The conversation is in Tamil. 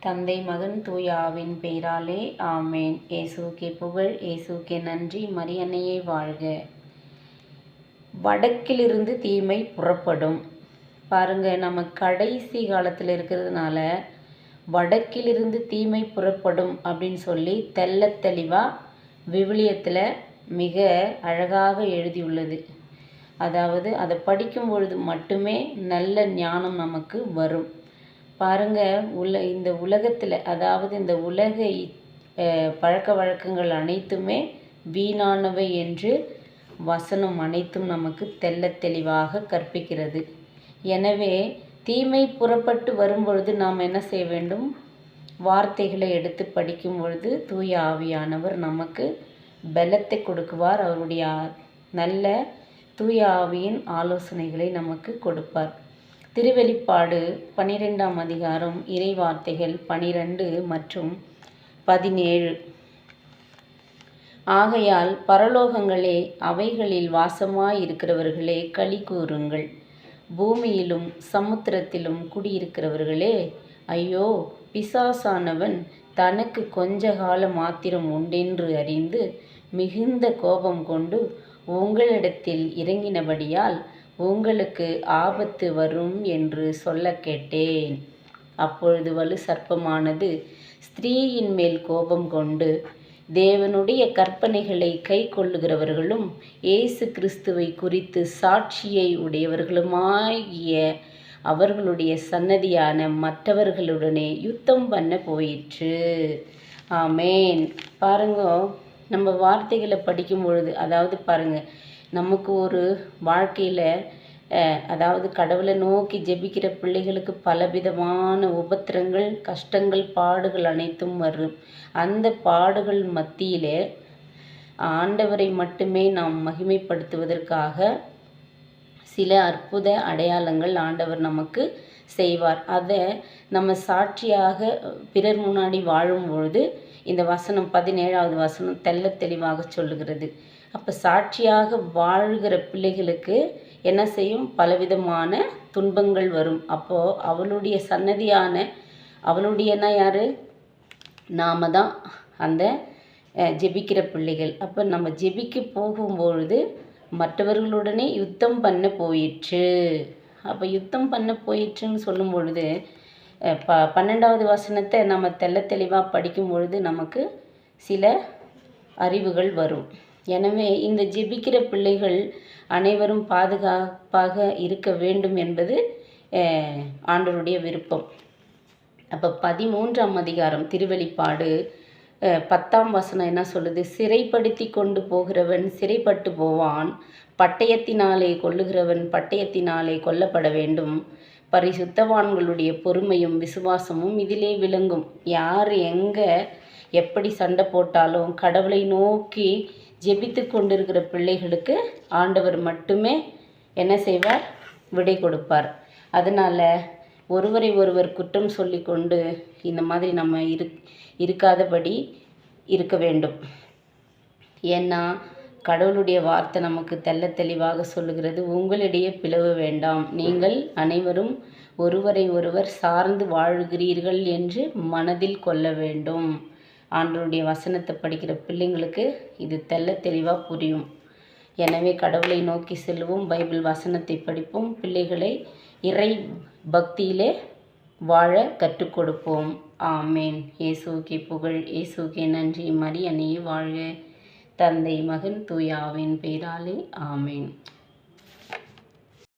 தந்தை மகன் தூய ஆவியின் பெயராலே ஆமேன். இயேசுவுக்கே புகழ், இயேசுவுக்கே நன்றி. மரியன்னையே வாழ்க. வடக்கிலிருந்து தீமை புறப்படும். பாருங்க, நம்ம கடைசி காலத்தில் இருக்கிறதுனால வடக்கிலிருந்து தீமை புறப்படும் அப்படின்னு சொல்லி தெள்ள தெளிவாக விவிலியத்தில் மிக அழகாக எழுதியுள்ளது. அதாவது அதை படிக்கும் பொழுது மட்டுமே நல்ல ஞானம் நமக்கு வரும். பாருங்க, இந்த உலகத்தில், அதாவது இந்த உலக பழக்க வழக்கங்கள் அனைத்துமே வீணானவை என்று வசனம் அனைத்தும் நமக்கு தெள்ள தெளிவாக கற்பிக்கிறது. எனவே தீமை புறப்பட்டு வரும்பொழுது நாம் என்ன செய்ய வேண்டும்? வார்த்தைகளை எடுத்து படிக்கும் பொழுது தூய ஆவியானவர் நமக்கு பலத்தை கொடுக்குவார். அவருடைய நல்ல தூய ஆவியின் ஆலோசனைகளை நமக்கு கொடுப்பார். திருவெளிப்பாடு 12ஆம் அதிகாரம் இறை வார்த்தைகள் 12 மற்றும் 17. ஆகையால் பரலோகங்களே, அவைகளில் வாசமாயிருக்கிறவர்களே களி கூறுங்கள். பூமியிலும் சமுத்திரத்திலும் குடியிருக்கிறவர்களே, ஐயோ, பிசாசானவன் தனக்கு கொஞ்ச கால மாத்திரம் உண்டென்று அறிந்து மிகுந்த கோபம் கொண்டு உங்களிடத்தில் இறங்கினபடியால் உங்களுக்கு ஆபத்து வரும் என்று சொல்ல கேட்டேன். அப்பொழுது வலு சர்ப்பமானது ஸ்திரீயின் மேல் கோபம் கொண்டு தேவனுடைய கற்பனைகளை கை கொள்ளுகிறவர்களும் இயேசு கிறிஸ்துவை குறித்து சாட்சியை உடையவர்களுமாகிய அவர்களுடைய சன்னதியான மற்றவர்களுடனே யுத்தம் பண்ண போயிற்று. ஆமேன். பாருங்க, நம்ம வார்த்தைகளை படிக்கும் பொழுது, அதாவது பாருங்கள், நமக்கு ஒரு வாழ்க்கையில், அதாவது கடவுளை நோக்கி ஜெபிக்கிற பிள்ளைகளுக்கு பலவிதமான உபத்திரங்கள், கஷ்டங்கள், பாடுகள் அனைத்தும் வரும். அந்த பாடுகள் மத்தியிலே ஆண்டவரை மட்டுமே நாம் மகிமைப்படுத்துவதற்காக சில அற்புத அடையாளங்கள் ஆண்டவர் நமக்கு செய்வார். அதை நம்ம சாட்சியாக பிறர் முன்னாடி வாழும் பொழுது இந்த வசனம் 17ஆவது வசனம் தெள்ள தெளிவாக சொல்லுகிறது. அப்போ சாட்சியாக வாழ்கிற பிள்ளைகளுக்கு என்ன செய்யும்? பலவிதமான துன்பங்கள் வரும். அப்போது அவளுடைய சன்னதியான, அவளுடையனா யார்? நாம தான் அந்த ஜெபிக்கிற பிள்ளைகள். அப்போ நம்ம ஜெபிக்க போகும்பொழுது மற்றவர்களுடனே யுத்தம் பண்ண போயிற்று. அப்போ யுத்தம் பண்ண போயிற்றுன்னு சொல்லும் பொழுது 12ஆவது வசனத்தை நம்ம தெள்ள தெளிவாக படிக்கும் பொழுது நமக்கு சில அறிவுகள் வரும். எனவே இந்த ஜெபிக்கிற பிள்ளைகள் அனைவரும் பாதுகாப்பாக இருக்க வேண்டும் என்பது ஆண்டவருடைய விருப்பம். அப்போ 13ஆம் அதிகாரம் திருவெளிப்பாடு 10ஆம் வசனம் என்ன சொல்லுது? சிறைப்படுத்தி கொண்டு போகிறவன் சிறைப்பட்டு போவான், பட்டயத்தினாலே கொல்லுகிறவன் பட்டயத்தினாலே கொல்லப்பட வேண்டும். பரிசுத்தவான்களுடைய பொறுமையும் விசுவாசமும் இதிலே விளங்கும். யார் எங்கே எப்படி சண்டை போட்டாலும் கடவுளை நோக்கி ஜெபித்து கொண்டிருக்கிற பிள்ளைகளுக்கு ஆண்டவர் மட்டுமே என்ன செய்வார்? விடை கொடுப்பார். அதனால் ஒருவரை ஒருவர் குற்றம் சொல்லி கொண்டு இந்த மாதிரி நம்ம இருக்காதபடி இருக்க வேண்டும். ஏன்னா கடவுளுடைய வார்த்தை நமக்கு தெள்ள தெளிவாக சொல்லுகிறது, உங்களிடையே பிளவு வேண்டாம், நீங்கள் அனைவரும் ஒருவரை ஒருவர் சார்ந்து வாழுகிறீர்கள் என்று மனதில் கொள்ள வேண்டும். ஆண்டவருடைய வசனத்தை படிக்கிற பிள்ளைங்களுக்கு இது தெள்ள தெளிவாக புரியும். எனவே கடவுளை நோக்கி செல்வோம், பைபிள் வசனத்தை படிப்போம், பிள்ளைகளை இறை பக்தியிலே வாழ கற்றுக் கொடுப்போம். ஆமேன். இயேசுவுக்கே புகழ், இயேசுவுக்கே நன்றி. மரியன்னையே வாழ்க. தந்தை மகன் தூய ஆவியின் பெயராலே ஆமேன்.